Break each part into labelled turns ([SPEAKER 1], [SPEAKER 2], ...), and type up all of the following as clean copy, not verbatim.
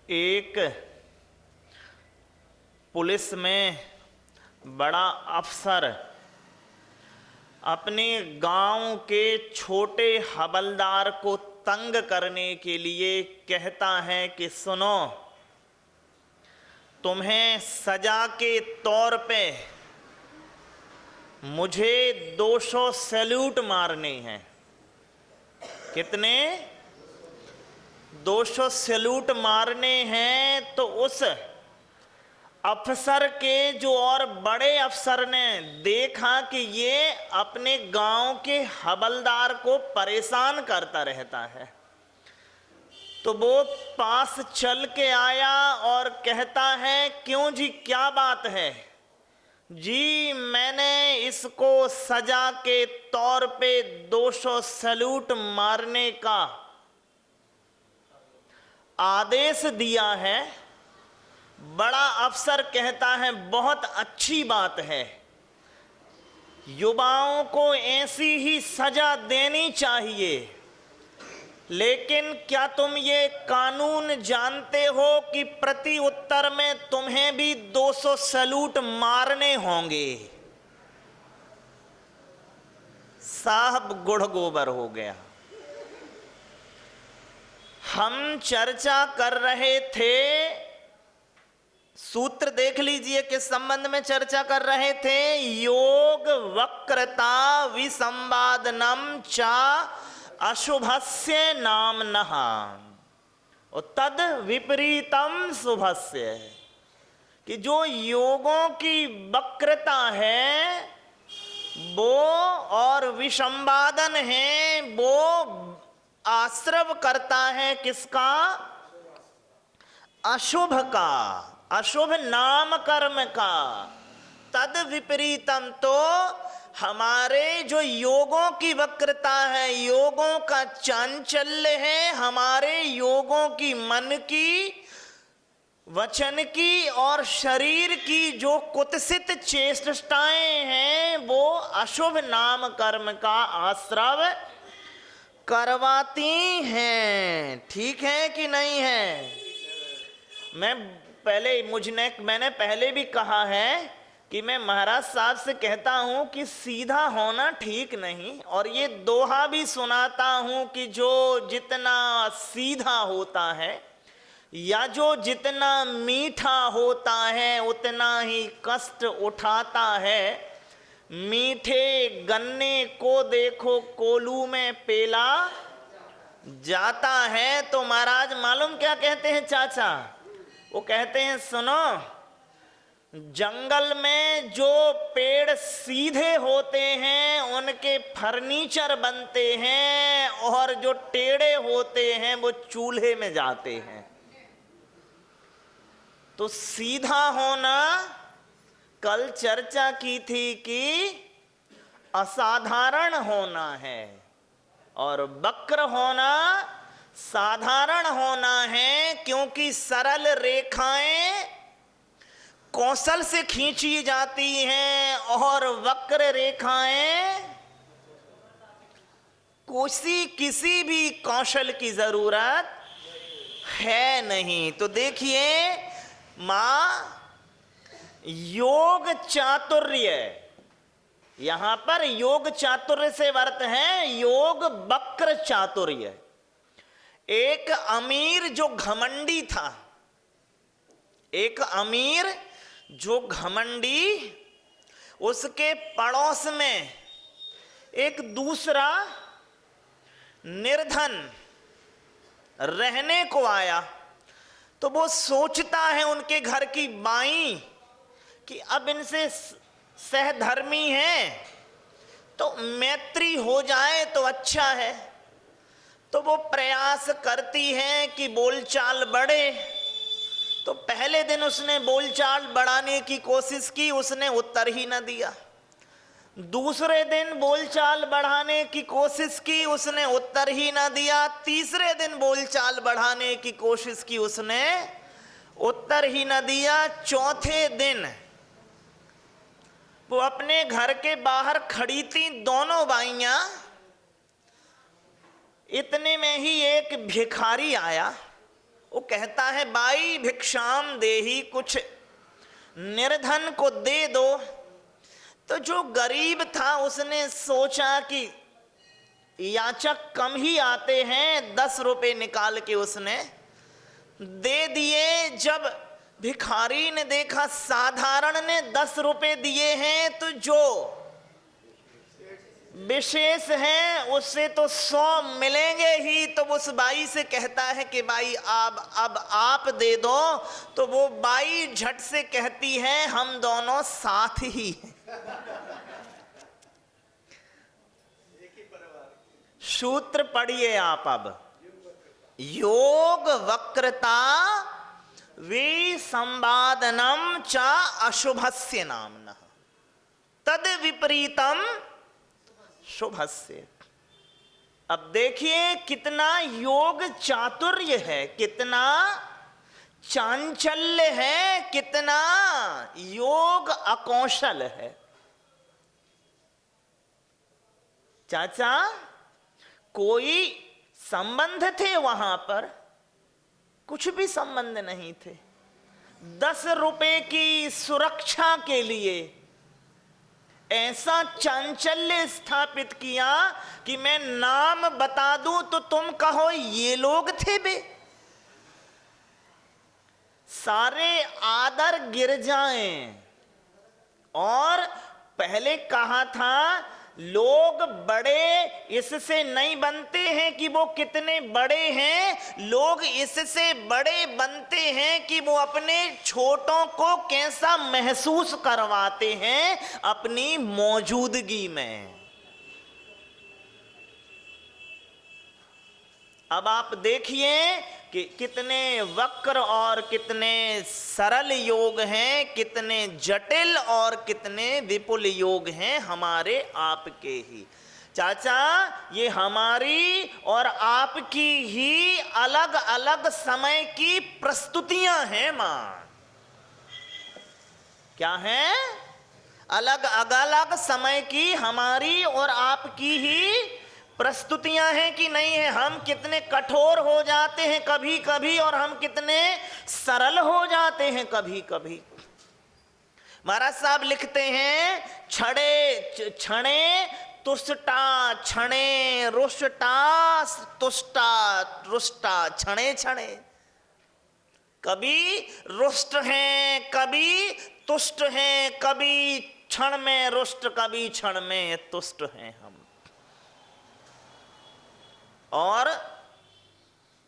[SPEAKER 1] एक पुलिस में बड़ा अफसर अपने गांव के छोटे हवलदार को तंग करने के लिए कहता है कि सुनो, तुम्हें सजा के तौर पे मुझे 200 सैल्यूट मारने हैं। कितने? 200 सैल्यूट मारने हैं। तो उस अफसर के जो और बड़े अफसर ने देखा कि ये अपने गांव के हवलदार को परेशान करता रहता है, तो वो पास चल के आया और कहता है, क्यों जी, क्या बात है? जी, मैंने इसको सजा के तौर पे 200 सैल्यूट मारने का आदेश दिया है। बड़ा अफसर कहता है, बहुत अच्छी बात है, युवाओं को ऐसी ही सजा देनी चाहिए, लेकिन क्या तुम ये कानून जानते हो कि प्रति उत्तर में तुम्हें भी 200 सैल्यूट मारने होंगे? साहब गुड़ गोबर हो गया। हम चर्चा कर रहे थे, सूत्र देख लीजिए किस संबंध में चर्चा कर रहे थे। योग वक्रता विसंवादनम चा अशुभस्य नामनः तद विपरीतम शुभस्य, कि जो योगों की वक्रता है वो और विसंवादन है, वो आश्रव करता है किसका? अशुभ का, अशुभ नाम कर्म का। तद विपरीतम, तो हमारे जो योगों की वक्रता है, योगों का चांचल्य है, हमारे योगों की मन की, वचन की और शरीर की जो कुत्सित चेष्टाएं हैं, वो अशुभ नाम कर्म का आश्रव करवाती हैं। ठीक है कि नहीं है? मैंने पहले भी कहा है कि मैं महाराज साहब से कहता हूं कि सीधा होना ठीक नहीं, और ये दोहा भी सुनाता हूं कि जो जितना सीधा होता है या जो जितना मीठा होता है उतना ही कष्ट उठाता है। मीठे गन्ने को देखो कोलू में पेला जाता है। तो महाराज मालूम क्या कहते हैं चाचा? वो कहते हैं, सुनो, जंगल में जो पेड़ सीधे होते हैं उनके फर्नीचर बनते हैं, और जो टेढ़े होते हैं वो चूल्हे में जाते हैं। तो सीधा होना, कल चर्चा की थी कि असाधारण होना है, और वक्र होना साधारण होना है, क्योंकि सरल रेखाएं कौशल से खींची जाती हैं और वक्र रेखाएं किसी भी कौशल की जरूरत है नहीं। तो देखिए, मां योग चातुर्य, यहां पर योग चातुर्य से अर्थ है योग वक्र चातुर्य। एक अमीर जो घमंडी था, एक अमीर जो घमंडी, उसके पड़ोस में एक दूसरा निर्धन रहने को आया। तो वो सोचता है उनके घर की बाई कि अब इनसे सहधर्मी है तो मैत्री हो जाए तो अच्छा है। तो वो प्रयास करती है कि बोलचाल बढ़े। तो पहले दिन उसने बोलचाल बढ़ाने की कोशिश की, उसने उत्तर ही न दिया। दूसरे दिन बोलचाल बढ़ाने की कोशिश की, उसने उत्तर ही न दिया। तीसरे दिन बोलचाल बढ़ाने की कोशिश की, उसने उत्तर ही न दिया। चौथे दिन वो अपने घर के बाहर खड़ी थी दोनों बाइयां। इतने में ही एक भिखारी आया वो कहता है बाई भिक्षाम देही, कुछ निर्धन को दे दो। तो जो गरीब था उसने सोचा कि याचक कम ही आते हैं, 10 रुपए निकाल के उसने दे दिए। जब भिखारी ने देखा साधारण ने 10 रुपए दिए हैं, तो जो विशेष है उससे तो 100 मिलेंगे ही। तो उस बाई से कहता है कि बाई अब आप दे दो। तो वो बाई झट से कहती है हम दोनों साथ ही हैं। सूत्र पढ़िए आप अब, योग वक्रता विसंवादनम च अशुभस्य नामनः तद विपरीतम शुभस्य। अब देखिए कितना योग चातुर्य है, कितना चांचल्य है, कितना योग अकौशल है। चाचा कोई संबंध थे वहां पर? कुछ भी संबंध नहीं थे। 10 रुपए की सुरक्षा के लिए ऐसा चांचल्य स्थापित किया कि मैं नाम बता दूं तो तुम कहो ये लोग थे बे। सारे आदर गिर जाएं। और पहले कहा था लोग बड़े इससे नहीं बनते हैं कि वो कितने बड़े हैं, लोग इससे बड़े बनते हैं कि वो अपने छोटों को कैसा महसूस करवाते हैं अपनी मौजूदगी में। अब आप देखिए कि कितने वक्र और कितने सरल योग हैं, कितने जटिल और कितने विपुल योग हैं हमारे आपके ही। चाचा ये हमारी और आपकी ही अलग अलग समय की प्रस्तुतियां हैं मां। क्या हैं? अलग अलग समय की हमारी और आपकी ही प्रस्तुतियां हैं कि नहीं है। हम कितने कठोर हो जाते हैं कभी कभी और हम कितने सरल हो जाते हैं कभी कभी। महाराज साहब लिखते हैं छड़े छणे तुष्टा छणे रुष्टा तुष्टा रुष्टा छणे छणे। कभी रुष्ट हैं, कभी तुष्ट हैं, कभी क्षण में रुष्ट, कभी क्षण में तुष्ट हैं हम। और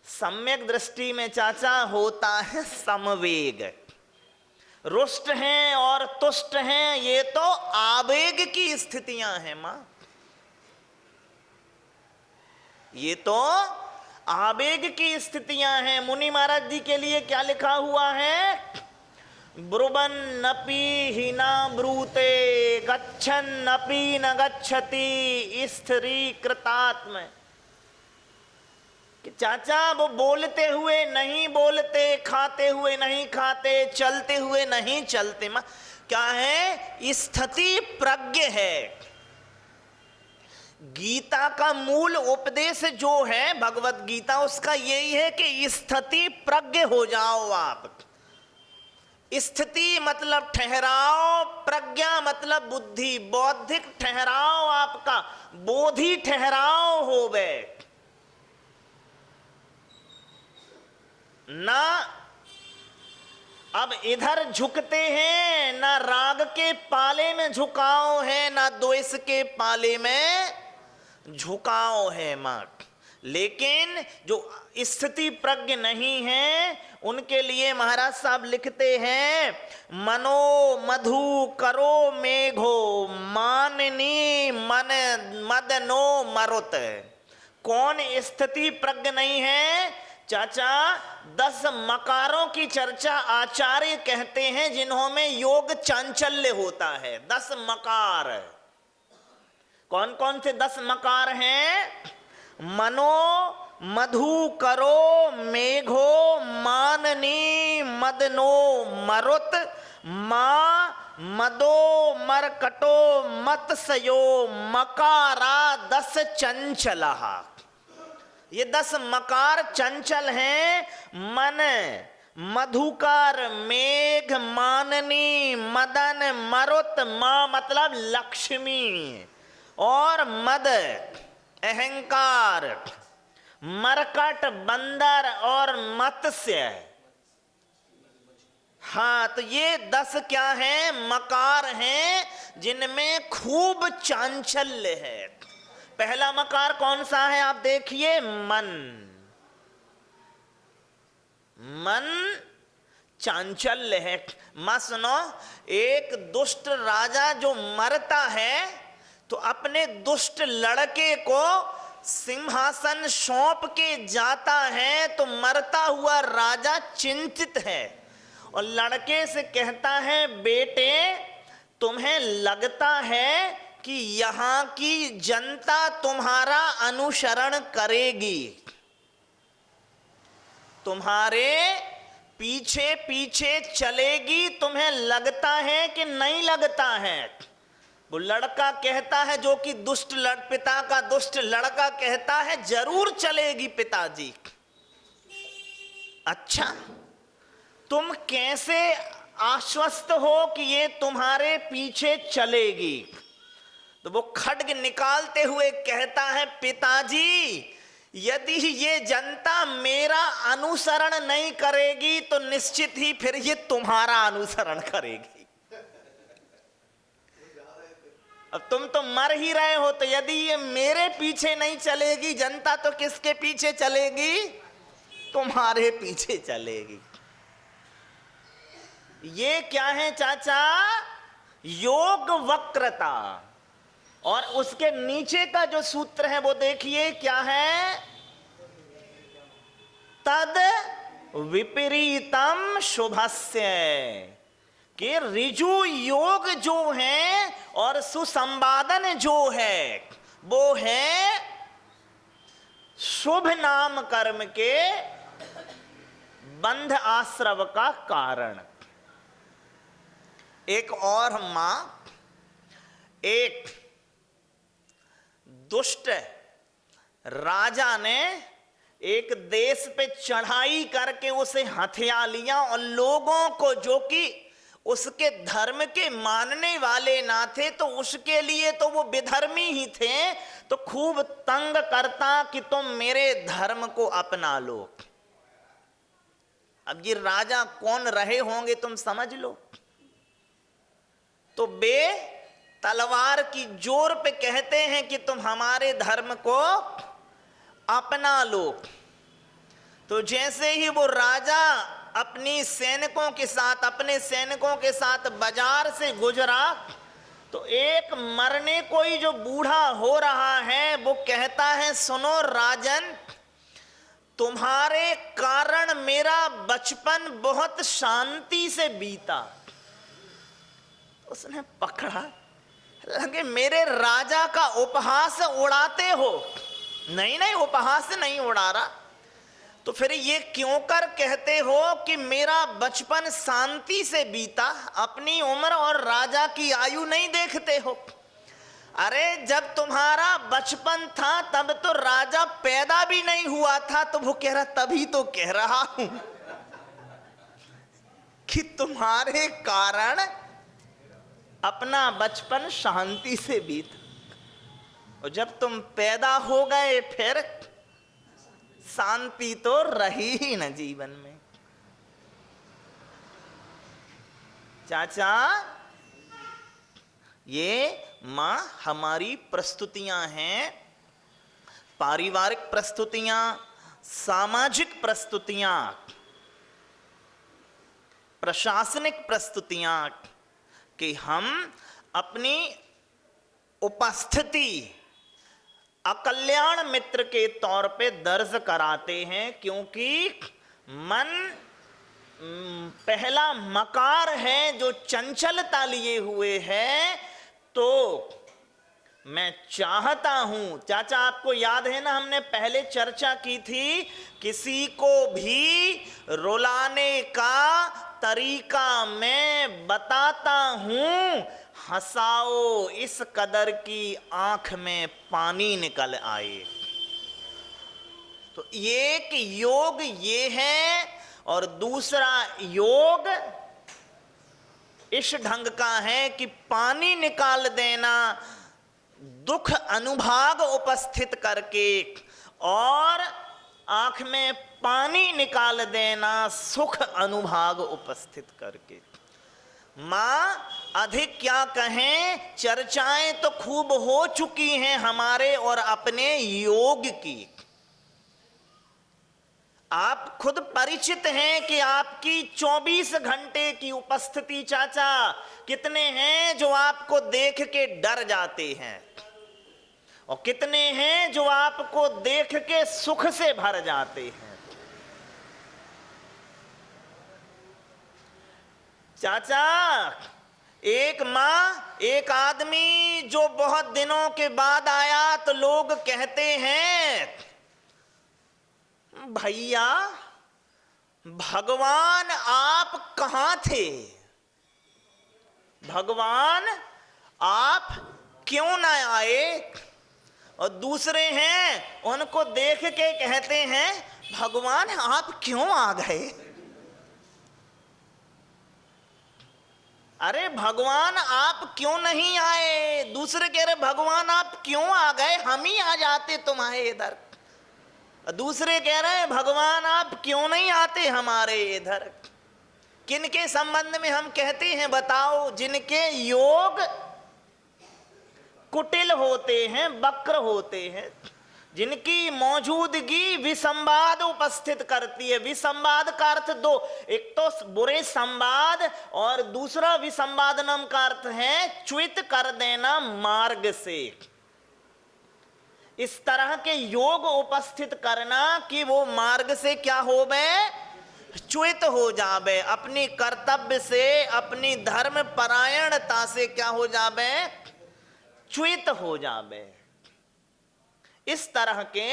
[SPEAKER 1] सम्यक दृष्टि में चाचा होता है समवेग। रुष्ट हैं और तुष्ट हैं ये तो आवेग की स्थितियां हैं मां। ये तो आवेग की स्थितियां हैं। मुनि महाराज जी के लिए क्या लिखा हुआ है? ब्रुवन नपि हिना ब्रूते गच्छन नपि न गच्छति स्थिरी कृतात्म। कि चाचा वो बोलते हुए नहीं बोलते, खाते हुए नहीं खाते, चलते हुए नहीं चलते। मां क्या है? स्थिति प्रज्ञ है। गीता का मूल उपदेश जो है भगवत गीता, उसका यही है कि स्थिति प्रज्ञ हो जाओ आप। स्थिति मतलब ठहराव, प्रज्ञा मतलब बुद्धि, बौद्धिक ठहराव आपका, बोधि ठहराव हो गए। ना अब इधर झुकते हैं, ना राग के पाले में झुकाव है, ना द्वेष के पाले में झुकाव है मां। लेकिन जो स्थिति प्रज्ञ नहीं है उनके लिए महाराज साहब लिखते हैं मनो मधु करो मेघो माननी मन मदनो मरुत। कौन स्थिति प्रज्ञ नहीं है? चाचा 10 मकारों की चर्चा आचार्य कहते हैं जिन्हों में योग चांचल्य होता है। 10 मकार कौन कौन से 10 मकार हैं? मनो मधु करो मेघो माननी मदनो मरुत मा मदो मरकटो मत्स्यो मकारा 10 चंचला। ये 10 मकार चंचल हैं। मन, मधुकर, मेघ, माननी, मदन, मरुत, मां मतलब लक्ष्मी, और मद अहंकार, मरकट बंदर, और मत्स्य। हाँ, तो ये 10 क्या हैं? मकार हैं, जिनमें खूब चांचल्य है। पहला मकार कौन सा है? आप देखिए, मन। मन चांचल्य है। मां सुनो, एक दुष्ट राजा जो मरता है तो अपने दुष्ट लड़के को सिंहासन सौंप के जाता है, तो मरता हुआ राजा चिंतित है और लड़के से कहता है, बेटे तुम्हें लगता है कि यहां की जनता तुम्हारा अनुसरण करेगी, तुम्हारे पीछे पीछे चलेगी, तुम्हें लगता है कि नहीं लगता है? वो लड़का कहता है, जो कि दुष्ट पिता का दुष्ट लड़का कहता है, जरूर चलेगी पिताजी। अच्छा, तुम कैसे आश्वस्त हो कि ये तुम्हारे पीछे चलेगी? तो वो खड्ग निकालते हुए कहता है, पिताजी यदि ये जनता मेरा अनुसरण नहीं करेगी तो निश्चित ही फिर ये तुम्हारा अनुसरण करेगी। अब तुम तो मर ही रहे हो, तो यदि ये मेरे पीछे नहीं चलेगी जनता, तो किसके पीछे चलेगी? तुम्हारे पीछे चलेगी। ये क्या है चाचा? योग वक्रता। और उसके नीचे का जो सूत्र है वो देखिए क्या है? तद विपरीतम शुभस्य। कि ऋजु योग जो है और सुसंवादन जो है वो है शुभ नाम कर्म के बंध आश्रव का कारण। एक और मां, एक दुष्ट राजा ने एक देश पे चढ़ाई करके उसे हथिया लिया और लोगों को, जो कि उसके धर्म के मानने वाले ना थे, तो उसके लिए तो वो विधर्मी ही थे, तो खूब तंग करता कि तुम मेरे धर्म को अपना लो। अब ये राजा कौन रहे होंगे तुम समझ लो। तो बे तलवार की जोर पे कहते हैं कि तुम हमारे धर्म को अपना लो। तो जैसे ही वो राजा अपने सैनिकों के साथ बाजार से गुजरा, तो एक मरने कोई जो बूढ़ा हो रहा है वो कहता है, सुनो राजन, तुम्हारे कारण मेरा बचपन बहुत शांति से बीता। उसने पकड़ा, लगे मेरे राजा का उपहास उड़ाते हो। नहीं, उपहास नहीं उड़ा रहा। तो फिर ये क्यों कर कहते हो कि मेरा बचपन शांति से बीता? अपनी उम्र और राजा की आयु नहीं देखते हो? अरे जब तुम्हारा बचपन था तब तो राजा पैदा भी नहीं हुआ था। तो वो कह रहा, तभी तो कह रहा हूं कि तुम्हारे कारण अपना बचपन शांति से बीता, और जब तुम पैदा हो गए फिर शांति तो रही ही न जीवन में। चाचा, ये मां हमारी प्रस्तुतियां हैं, पारिवारिक प्रस्तुतियां, सामाजिक प्रस्तुतियां, प्रशासनिक प्रस्तुतियां, कि हम अपनी उपस्थिति अकल्याण मित्र के तौर पे दर्ज कराते हैं, क्योंकि मन पहला मकार है जो चंचलता लिए हुए है। तो मैं चाहता हूं, चाचा आपको याद है ना, हमने पहले चर्चा की थी, किसी को भी रुलाने का तरीका मैं बताता हूं, हंसाओ इस कदर की आंख में पानी निकल आए। तो एक योग ये है और दूसरा योग इस ढंग का है कि पानी निकाल देना दुख अनुभाग उपस्थित करके और आंख में पानी निकाल देना सुख अनुभाग उपस्थित करके। मां अधिक क्या कहें, चर्चाएं तो खूब हो चुकी हैं हमारे और अपने योग की। आप खुद परिचित हैं कि आपकी 24 घंटे की उपस्थिति चाचा कितने हैं जो आपको देख के डर जाते हैं और कितने हैं जो आपको देख के सुख से भर जाते हैं। चाचा एक माँ एक आदमी जो बहुत दिनों के बाद आया तो लोग कहते हैं भैया भगवान आप कहां थे, भगवान आप क्यों ना आए। और दूसरे हैं उनको देख के कहते हैं भगवान आप क्यों आ गए। अरे भगवान आप क्यों नहीं आए। दूसरे कह रहे भगवान आप क्यों आ गए, हम ही आ जाते तुम्हारे इधर। दूसरे कह रहे हैं भगवान आप क्यों नहीं आते हमारे इधर। किनके संबंध में हम कहते हैं बताओ, जिनके योग कुटिल होते हैं, वक्र होते हैं, जिनकी मौजूदगी विसंवाद उपस्थित करती है। विसंवाद का अर्थ दो, एक तो बुरे संवाद और दूसरा विसंवाद नाम का अर्थ है च्युत कर देना मार्ग से। इस तरह के योग उपस्थित करना कि वो मार्ग से क्या हो गए, च्युत हो जावे, अपनी कर्तव्य से अपनी धर्म परायणता से क्या हो जावे, च्युत हो जावे। इस तरह के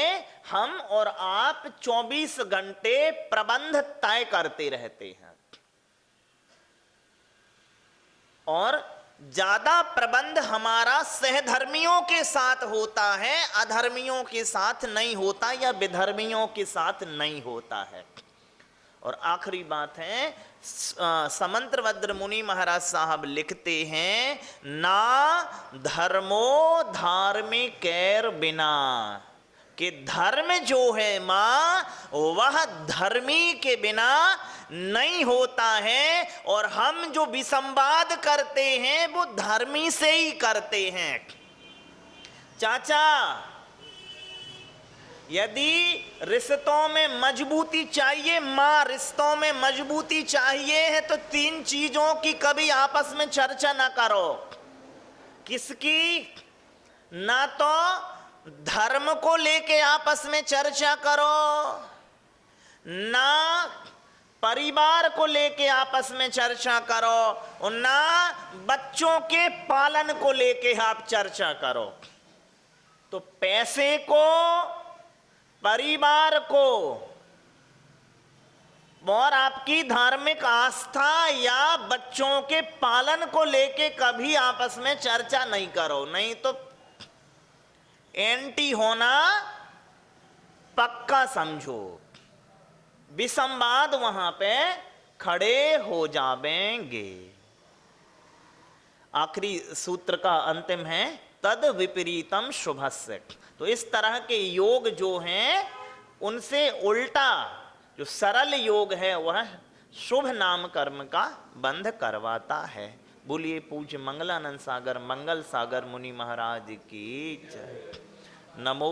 [SPEAKER 1] हम और आप 24 घंटे प्रबंध तय करते रहते हैं और ज्यादा प्रबंध हमारा सहधर्मियों के साथ होता है, अधर्मियों के साथ नहीं होता या विधर्मियों के साथ नहीं होता है। और आखिरी बात है, समंत्रभद्र मुनि महाराज साहब लिखते हैं ना धर्मो धार्मिकैर बिना, कि धर्म जो है मां वह धर्मी के बिना नहीं होता है और हम जो विसंवाद करते हैं वो धर्मी से ही करते हैं। चाचा यदि रिश्तों में मजबूती चाहिए, मां रिश्तों में मजबूती चाहिए है तो 3 चीजों की कभी आपस में चर्चा ना करो। किसकी? ना तो धर्म को लेके आपस में चर्चा करो, ना परिवार को लेके आपस में चर्चा करो और ना बच्चों के पालन को लेके आप चर्चा करो। तो पैसे को, परिवार को और आपकी धार्मिक आस्था या बच्चों के पालन को लेके कभी आपस में चर्चा नहीं करो, नहीं तो एंटी होना पक्का समझो। विसंवाद वहां पे खड़े हो जावेंगे। आखिरी सूत्र का अंतिम है तद विपरीतम शुभस्य। तो इस तरह के योग जो हैं उनसे उल्टा जो सरल योग है वह शुभ नाम कर्म का बंध करवाता है। बोलिए पूज्य मंगलानंद सागर मंगल सागर मुनि महाराज की जय। नमो